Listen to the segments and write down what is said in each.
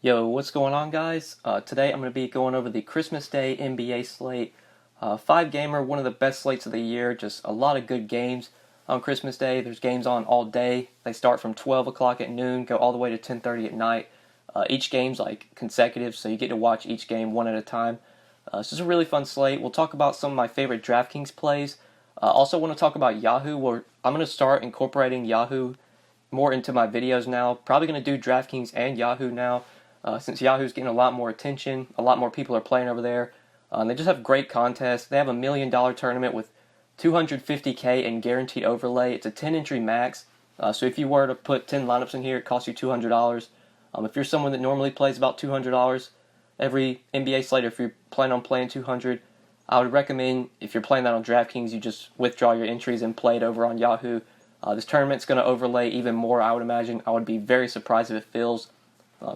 Yo, what's going on, guys? Today I'm going to be going over the Christmas Day NBA slate. 5-gamer, one of the best slates of the year. Just a lot of good games on Christmas Day. There's games on all day. They start from 12 o'clock at noon, go all the way to 10:30 at night. Each game's like consecutive, so you get to watch each game one at a time. It's just a really fun slate. We'll talk about some of my favorite DraftKings plays. Also want to talk about Yahoo, where I'm going to start incorporating Yahoo more into my videos now. Probably going to do DraftKings and Yahoo now. Since Yahoo's getting a lot more attention, a lot more people are playing over there. They just have great contests. They have a $1 million tournament with $250K in guaranteed overlay. It's a 10 entry max. So if you were to put 10 lineups in here, it costs you $200. If you're someone that normally plays about $200 every NBA slate, or if you plan on playing 200, I would recommend, if you're playing that on DraftKings, you just withdraw your entries and play it over on Yahoo. This tournament's going to overlay even more, I would imagine. I would be very surprised if it fills.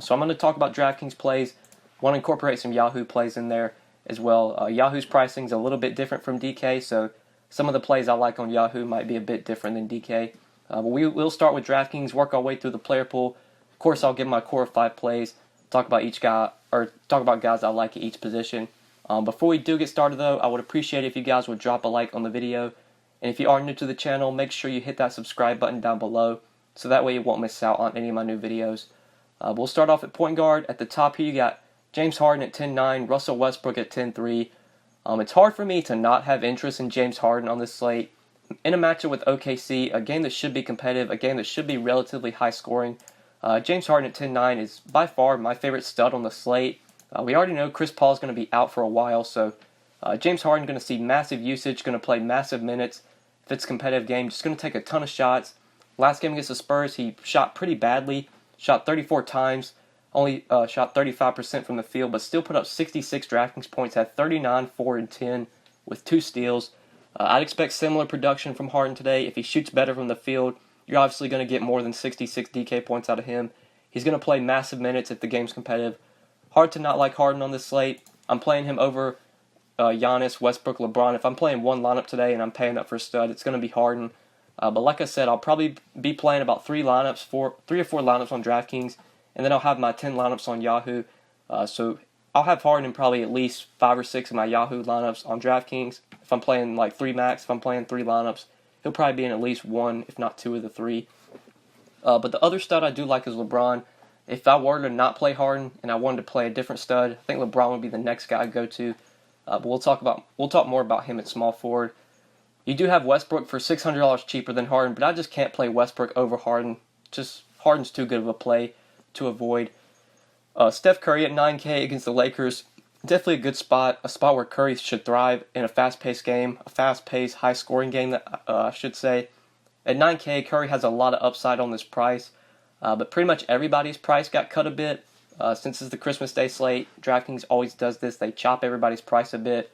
So I'm going to talk about DraftKings plays. Want to incorporate some Yahoo plays in there as well. Yahoo's pricing is a little bit different from DK, so some of the plays I like on Yahoo might be a bit different than DK. But we'll start with DraftKings, work our way through the player pool. Of course, I'll give my core of 5 plays, talk about each guy, or talk about guys I like at each position. Before we do get started, though, I would appreciate if you guys would drop a like on the video. And if you are new to the channel, make sure you hit that subscribe button down below, so that way you won't miss out on any of my new videos. We'll start off at point guard. At the top here, you got James Harden at 10-9, Russell Westbrook at 10-3. It's hard for me to not have interest in James Harden on this slate. In a matchup with OKC, a game that should be competitive, a game that should be relatively high scoring, James Harden at 10-9 is by far my favorite stud on the slate. We already know Chris Paul is going to be out for a while, so James Harden going to see massive usage, going to play massive minutes. If it's a competitive game, just going to take a ton of shots. Last game against the Spurs, he shot pretty badly. Shot 34 times, only shot 35% from the field, but still put up 66 DraftKings points, had 39, 4, and 10 with 2 steals. I'd expect similar production from Harden today. If he shoots better from the field, you're obviously going to get more than 66 DK points out of him. He's going to play massive minutes if the game's competitive. Hard to not like Harden on this slate. I'm playing him over Giannis, Westbrook, LeBron. If I'm playing one lineup today and I'm paying up for a stud, it's going to be Harden. But like I said, I'll probably be playing about 3 or 4 lineups on DraftKings, and then I'll have my 10 lineups on Yahoo. So I'll have Harden in probably at least 5 or 6 of my Yahoo lineups on DraftKings. If I'm playing like 3 max, if I'm playing 3 lineups, he'll probably be in at least 1, if not 2 of the 3. But the other stud I do like is LeBron. If I were to not play Harden and I wanted to play a different stud, I think LeBron would be the next guy I'd go to. But we'll talk more about him at small forward. You do have Westbrook for $600 cheaper than Harden, but I just can't play Westbrook over Harden. Just Harden's too good of a play to avoid. Steph Curry at 9K against the Lakers, definitely a good spot, a spot where Curry should thrive in a fast-paced game, a fast-paced, high-scoring game, that I should say. At 9K, Curry has a lot of upside on this price, but pretty much everybody's price got cut a bit. Since it's the Christmas Day slate, DraftKings always does this. They chop everybody's price a bit.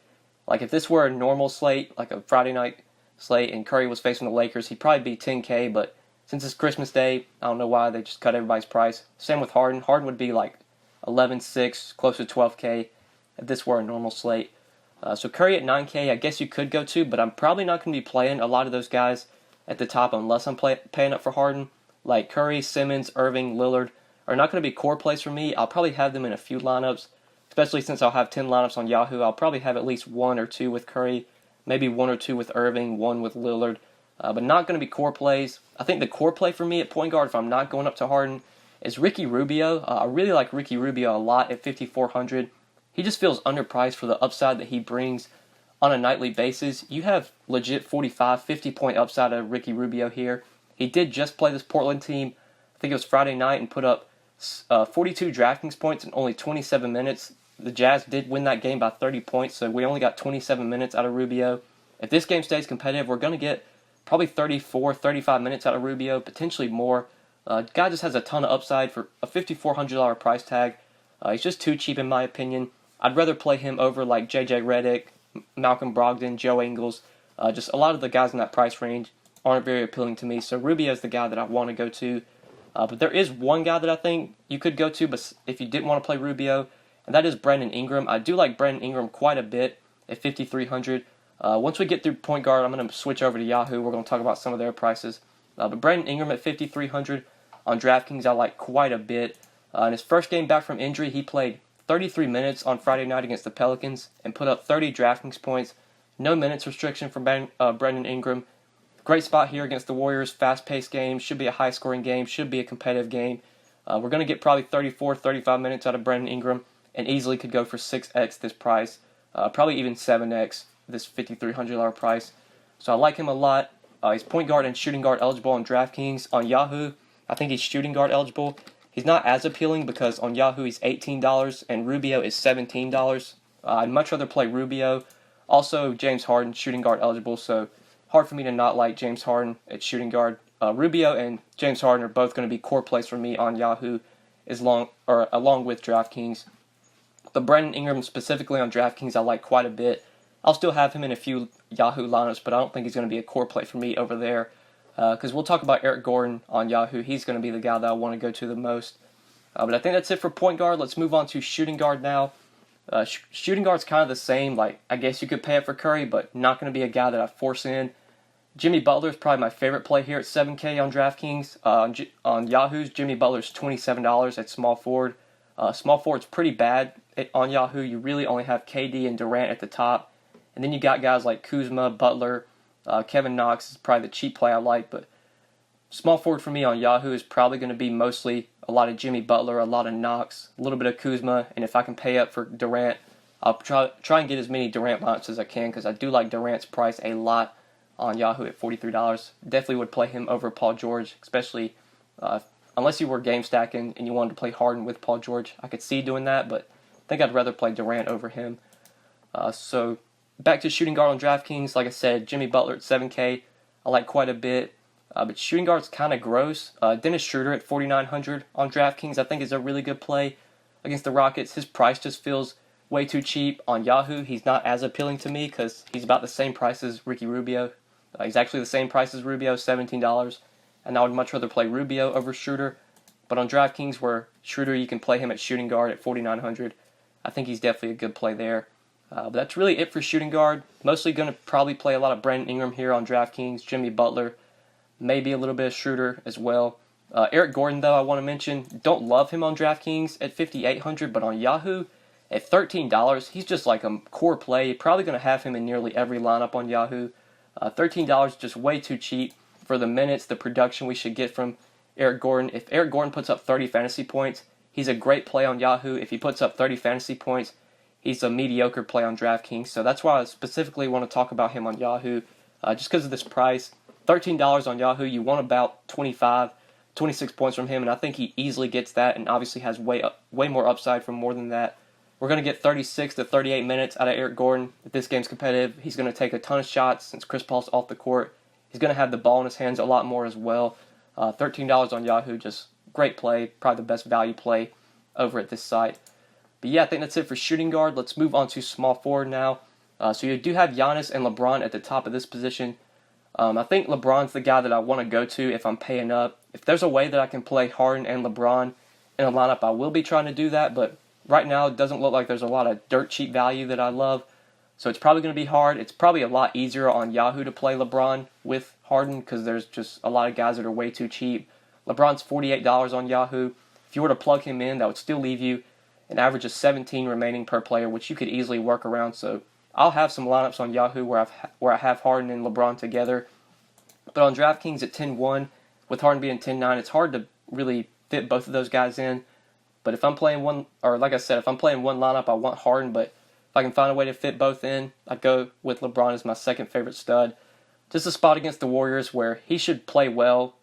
Like if this were a normal slate, like a Friday night slate, and Curry was facing the Lakers, he'd probably be 10K, but since it's Christmas Day, I don't know why they just cut everybody's price. Same with Harden. Harden would be like 11.6, close to 12K if this were a normal slate. So Curry at 9K, I guess you could go to, but I'm probably not going to be playing a lot of those guys at the top unless I'm paying up for Harden. Like Curry, Simmons, Irving, Lillard are not going to be core plays for me. I'll probably have them in a few lineups. Especially since I'll have 10 lineups on Yahoo, I'll probably have at least 1 or 2 with Curry, maybe 1 or 2 with Irving, 1 with Lillard, but not going to be core plays. I think the core play for me at point guard, if I'm not going up to Harden, is Ricky Rubio. I really like Ricky Rubio a lot at 5,400. He just feels underpriced for the upside that he brings on a nightly basis. You have legit 45, 50-point upside of Ricky Rubio here. He did just play this Portland team, I think it was Friday night, and put up 42 DraftKings points in only 27 minutes. The Jazz did win that game by 30 points, so we only got 27 minutes out of Rubio. If this game stays competitive, we're going to get probably 34, 35 minutes out of Rubio, potentially more. Guy just has a ton of upside for a $5,400 price tag. He's just too cheap in my opinion. I'd rather play him over like JJ Redick, Malcolm Brogdon, Joe Ingles. Just a lot of the guys in that price range aren't very appealing to me, so Rubio's the guy that I want to go to. But there is one guy that I think you could go to, but if you didn't want to play Rubio, and that is Brandon Ingram. I do like Brandon Ingram quite a bit at 5,300. Once we get through point guard, I'm going to switch over to Yahoo. We're going to talk about some of their prices. But Brandon Ingram at 5,300 on DraftKings, I like quite a bit. In his first game back from injury, he played 33 minutes on Friday night against the Pelicans and put up 30 DraftKings points. No minutes restriction for Brandon Ingram. Great spot here against the Warriors. Fast-paced game. Should be a high-scoring game. Should be a competitive game. We're going to get probably 34, 35 minutes out of Brandon Ingram and easily could go for 6x this price. Probably even 7x this $5,300 price. So I like him a lot. He's point guard and shooting guard eligible on DraftKings. On Yahoo, I think he's shooting guard eligible. He's not as appealing because on Yahoo he's $18 and Rubio is $17. I'd much rather play Rubio. Also, James Harden, shooting guard eligible, so hard for me to not like James Harden at shooting guard. Rubio and James Harden are both going to be core plays for me on Yahoo along with DraftKings. But Brandon Ingram specifically on DraftKings I like quite a bit. I'll still have him in a few Yahoo lineups, but I don't think he's going to be a core play for me over there. Because we'll talk about Eric Gordon on Yahoo. He's going to be the guy that I want to go to the most. But I think that's it for point guard. Let's move on to shooting guard now. Shooting guard's kind of the same. Like, I guess you could pay it for Curry, but not going to be a guy that I force in. Jimmy Butler is probably my favorite play here at $7K on DraftKings. On Yahoo's, Jimmy Butler's $27 at small forward. Small forward's pretty bad on Yahoo. You really only have KD and Durant at the top. And then you got guys like Kuzma, Butler, Kevin Knox is probably the cheap play I like. But small forward for me on Yahoo is probably going to be mostly a lot of Jimmy Butler, a lot of Knox, a little bit of Kuzma, and if I can pay up for Durant, I'll try and get as many Durant lineups as I can because I do like Durant's price a lot on Yahoo at $43. Definitely would play him over Paul George, especially unless you were game stacking and you wanted to play Harden with Paul George. I could see doing that, but I think I'd rather play Durant over him. So back to shooting guard on DraftKings. Like I said, Jimmy Butler at $7K, I like quite a bit. But shooting guard's kind of gross. Dennis Schroeder at $4,900 on DraftKings I think is a really good play against the Rockets. His price just feels way too cheap. On Yahoo, he's not as appealing to me because he's about the same price as Ricky Rubio. He's actually the same price as Rubio, $17. And I would much rather play Rubio over Schroeder. But on DraftKings, where Schroeder, you can play him at shooting guard at $4,900. I think he's definitely a good play there. But that's really it for shooting guard. Mostly going to probably play a lot of Brandon Ingram here on DraftKings, Jimmy Butler, maybe a little bit of Schroeder as well. Eric Gordon, though, I want to mention, don't love him on DraftKings at $5,800, but on Yahoo at $13, he's just like a core play. You're probably going to have him in nearly every lineup on Yahoo. $13 is just way too cheap for the minutes, the production we should get from Eric Gordon. If Eric Gordon puts up 30 fantasy points, he's a great play on Yahoo. If he puts up 30 fantasy points, he's a mediocre play on DraftKings. So that's why I specifically want to talk about him on Yahoo, just because of this price. $13 on Yahoo, you want about 26 points from him, and I think he easily gets that and obviously has way more upside for more than that. We're going to get 36 to 38 minutes out of Eric Gordon. If this game's competitive, he's going to take a ton of shots since Chris Paul's off the court. He's going to have the ball in his hands a lot more as well. $13 on Yahoo, just great play, probably the best value play over at this site. But yeah, I think that's it for shooting guard. Let's move on to small forward now. So you do have Giannis and LeBron at the top of this position. I think LeBron's the guy that I want to go to if I'm paying up. If there's a way that I can play Harden and LeBron in a lineup, I will be trying to do that. But right now, it doesn't look like there's a lot of dirt cheap value that I love. So it's probably going to be hard. It's probably a lot easier on Yahoo to play LeBron with Harden because there's just a lot of guys that are way too cheap. LeBron's $48 on Yahoo. If you were to plug him in, that would still leave you an average of 17 remaining per player, which you could easily work around. So I'll have some lineups on Yahoo where I have Harden and LeBron together. But on DraftKings at 10-1, with Harden being 10-9, it's hard to really fit both of those guys in. But if I'm playing one, or like I said, if I'm playing one lineup, I want Harden. But if I can find a way to fit both in, I'd go with LeBron as my second favorite stud. Just a spot against the Warriors where he should play well.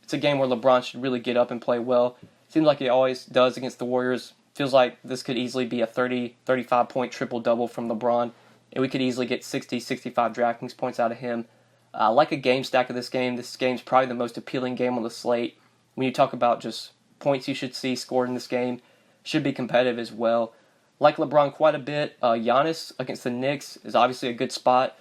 It's a game where LeBron should really get up and play well. Seems like he always does against the Warriors. Feels like this could easily be a 30, 35-point triple-double from LeBron, and we could easily get 60, 65 DraftKings points out of him. I like a game stack of this game. This game's probably the most appealing game on the slate. When you talk about just points you should see scored in this game, should be competitive as well. Like LeBron quite a bit. Giannis against the Knicks is obviously a good spot.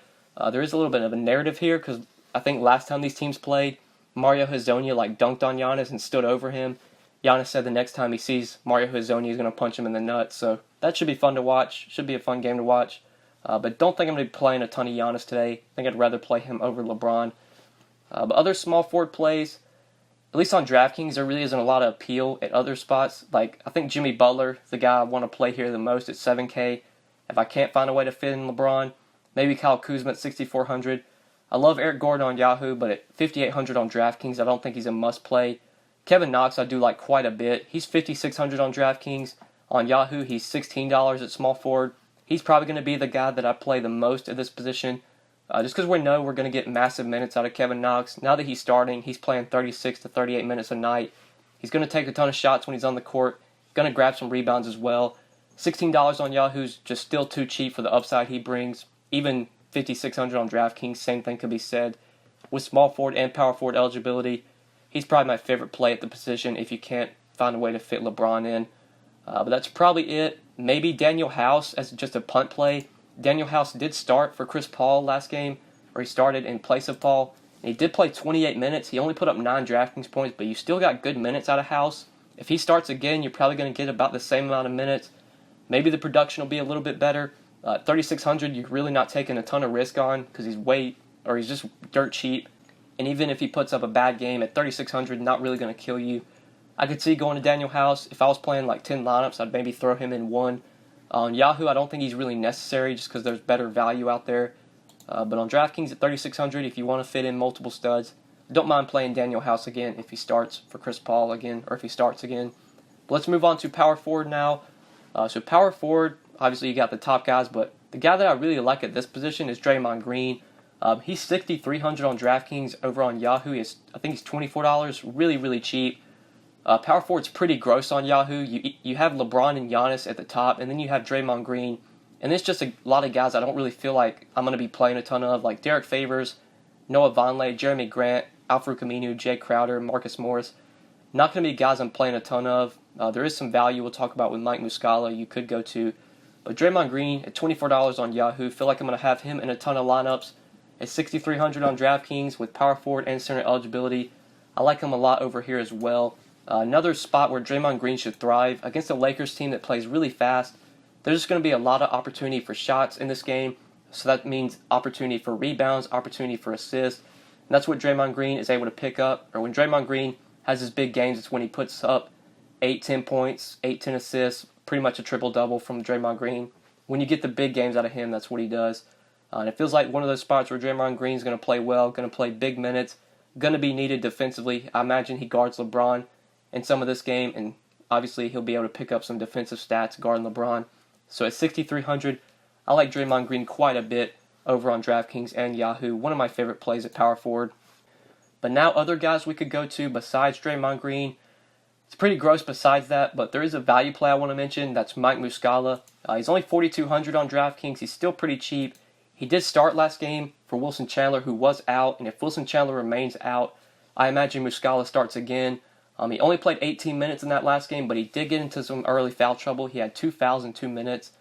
There is a little bit of a narrative here because I think last time these teams played, Mario Hezonja dunked on Giannis and stood over him. Giannis said the next time he sees Mario Hezonja, he's going to punch him in the nuts. So that should be fun to watch. Should be a fun game to watch. But don't think I'm going to be playing a ton of Giannis today. I think I'd rather play him over LeBron. But other small forward plays, at least on DraftKings, there really isn't a lot of appeal at other spots. Like, I think Jimmy Butler, the guy I want to play here the most at 7K. If I can't find a way to fit in LeBron, maybe Kyle Kuzma at 6,400. I love Eric Gordon on Yahoo, but at 5,800 on DraftKings, I don't think he's a must-play. Kevin Knox I do like quite a bit. He's 5,600 on DraftKings. On Yahoo, he's $16 at small forward. He's probably going to be the guy that I play the most at this position. Just because we know we're going to get massive minutes out of Kevin Knox. Now that he's starting, he's playing 36 to 38 minutes a night. He's going to take a ton of shots when he's on the court. Going to grab some rebounds as well. $16 on Yahoo's just still too cheap for the upside he brings. Even 5,600 on DraftKings, same thing could be said. With small forward and power forward eligibility, he's probably my favorite play at the position if you can't find a way to fit LeBron in. But that's probably it. Maybe Daniel House as just a punt play. Daniel House did start for Chris Paul last game, or he started in place of Paul. And he did play 28 minutes. He only put up 9 DraftKings points, but you still got good minutes out of House. If he starts again, you're probably going to get about the same amount of minutes. Maybe the production will be a little bit better. 3,600, you're really not taking a ton of risk on because he's just dirt cheap. And even if he puts up a bad game at 3,600, not really going to kill you. I could see going to Daniel House. If I was playing like 10 lineups, I'd maybe throw him in one. On Yahoo, I don't think he's really necessary just because there's better value out there. But on DraftKings at 3,600, if you want to fit in multiple studs, don't mind playing Daniel House again if he starts for Chris Paul again, or if he starts again. But let's move on to power forward now. So power forward, obviously you got the top guys, but the guy that I really like at this position is Draymond Green. He's 6,300 on DraftKings. Over on Yahoo, I think he's $24. Really, really cheap. Power forward's pretty gross on Yahoo. You have LeBron and Giannis at the top, and then you have Draymond Green. And there's just a lot of guys I don't really feel like I'm going to be playing a ton of, like Derek Favors, Noah Vonleh, Jeremy Grant, Al-Farouq Aminu, Jay Crowder, Marcus Morris. Not going to be guys I'm playing a ton of. There is some value we'll talk about with Mike Muscala you could go to. But Draymond Green at $24 on Yahoo. Feel like I'm going to have him in a ton of lineups. At 6,300 on DraftKings with power forward and center eligibility. I like him a lot over here as well. Another spot where Draymond Green should thrive against a Lakers team that plays really fast. There's just going to be a lot of opportunity for shots in this game. So that means opportunity for rebounds, opportunity for assists. And that's what Draymond Green is able to pick up. Or when Draymond Green has his big games, it's when he puts up 8-10 points, 8-10 assists, pretty much a triple-double from Draymond Green. When you get the big games out of him, that's what he does. And it feels like one of those spots where Draymond Green is going to play well, going to play big minutes, going to be needed defensively. I imagine he guards LeBron in some of this game, and obviously he'll be able to pick up some defensive stats guarding LeBron. So at 6,300, I like Draymond Green quite a bit over on DraftKings and Yahoo. One of my favorite plays at power forward. But now other guys we could go to besides Draymond Green. It's pretty gross besides that, but there is a value play I want to mention. That's Mike Muscala. He's only 4,200 on DraftKings. He's still pretty cheap. He did start last game for Wilson Chandler, who was out. And if Wilson Chandler remains out, I imagine Muscala starts again. He only played 18 minutes in that last game, but he did get into some early foul trouble. He had 2 fouls in 2 minutes.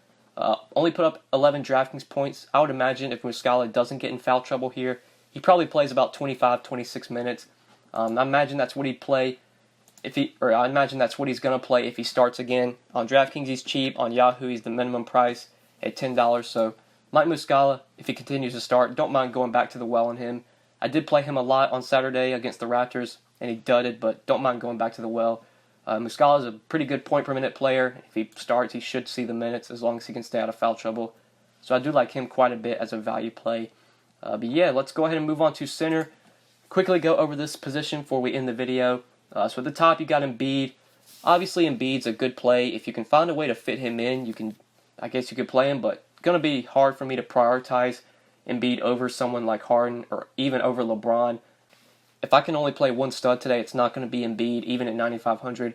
Only put up 11 DraftKings points. I would imagine if Muscala doesn't get in foul trouble here, he probably plays about 25, 26 minutes. I imagine that's what he'd play I imagine that's what he's going to play if he starts again. On DraftKings, he's cheap. On Yahoo, he's the minimum price at $10. So Mike Muscala, if he continues to start, don't mind going back to the well on him. I did play him a lot on Saturday against the Raptors, and he dudded, but don't mind going back to the well. Muscala is a pretty good point-per-minute player. If he starts, he should see the minutes as long as he can stay out of foul trouble. So I do like him quite a bit as a value play. But yeah, let's go ahead and move on to center. Quickly go over this position before we end the video. So at the top, you got Embiid. Obviously, Embiid's a good play. If you can find a way to fit him in, I guess you could play him, but it's going to be hard for me to prioritize Embiid over someone like Harden or even over LeBron. If I can only play one stud today, it's not going to be Embiid, even at 9,500.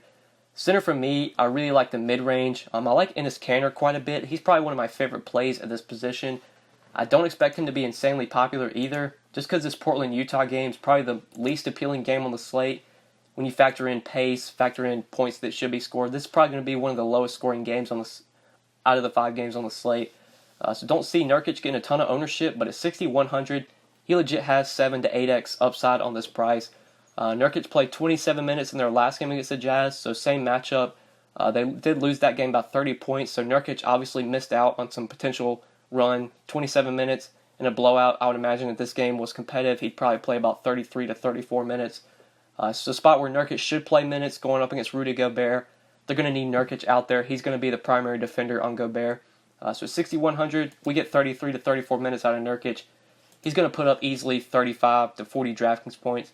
Center for me, I really like the mid-range. I like Enes Kanter quite a bit. He's probably one of my favorite plays at this position. I don't expect him to be insanely popular either, just because this Portland-Utah game is probably the least appealing game on the slate. When you factor in pace, factor in points that should be scored, this is probably going to be one of the lowest scoring games out of the 5 games on the slate. So don't see Nurkic getting a ton of ownership, but at 6,100, he legit has 7 to 8x upside on this price. Nurkic played 27 minutes in their last game against the Jazz, so same matchup. They did lose that game by 30 points, so Nurkic obviously missed out on some potential run. 27 minutes in a blowout. I would imagine if this game was competitive, he'd probably play about 33 to 34 minutes. It's a spot where Nurkic should play minutes going up against Rudy Gobert. They're going to need Nurkic out there. He's going to be the primary defender on Gobert. So 6,100, we get 33 to 34 minutes out of Nurkic. He's going to put up easily 35 to 40 DraftKings points.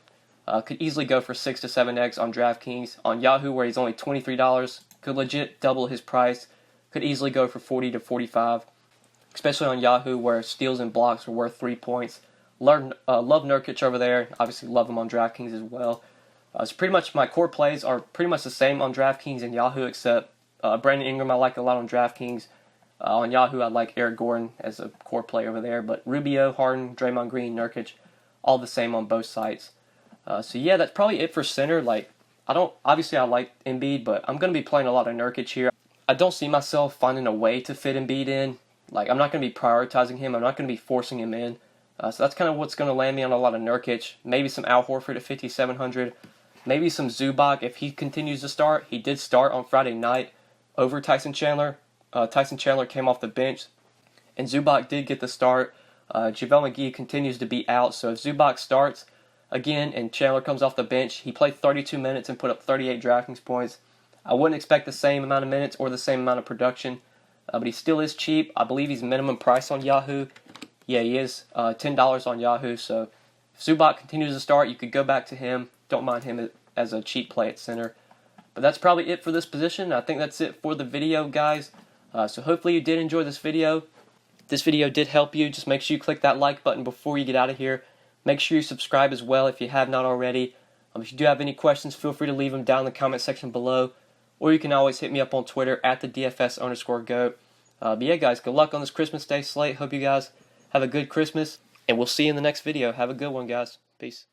Could easily go for 6 to 7x on DraftKings. On Yahoo, where he's only $23, could legit double his price. Could easily go for 40 to 45, especially on Yahoo, where steals and blocks are worth 3 points. Love Nurkic over there. Obviously, love him on DraftKings as well. So pretty much my core plays are pretty much the same on DraftKings and Yahoo, except Brandon Ingram I like a lot on DraftKings. On Yahoo, I like Eric Gordon as a core play over there. But Rubio, Harden, Draymond Green, Nurkic, all the same on both sites. So yeah, that's probably it for center. I like Embiid, but I'm going to be playing a lot of Nurkic here. I don't see myself finding a way to fit Embiid in. I'm not going to be prioritizing him. I'm not going to be forcing him in. So that's kind of what's going to land me on a lot of Nurkic. Maybe some Al Horford at 5,700. Maybe some Zubac if he continues to start. He did start on Friday night over Tyson Chandler. Tyson Chandler came off the bench, and Zubac did get the start. JaVale McGee continues to be out, so if Zubac starts again and Chandler comes off the bench, he played 32 minutes and put up 38 DraftKings points. I wouldn't expect the same amount of minutes or the same amount of production, but he still is cheap. I believe he's minimum price on Yahoo. Yeah, he is $10 on Yahoo, so if Zubac continues to start, you could go back to him. Don't mind him as a cheap play at center. But that's probably it for this position. I think that's it for the video, guys. So hopefully you did enjoy this video. If this video did help you, just make sure you click that like button before you get out of here. Make sure you subscribe as well if you have not already. If you do have any questions, feel free to leave them down in the comment section below. Or you can always hit me up on Twitter at the DFS_GOAT. But yeah, guys, good luck on this Christmas Day slate. Hope you guys have a good Christmas. And we'll see you in the next video. Have a good one, guys. Peace.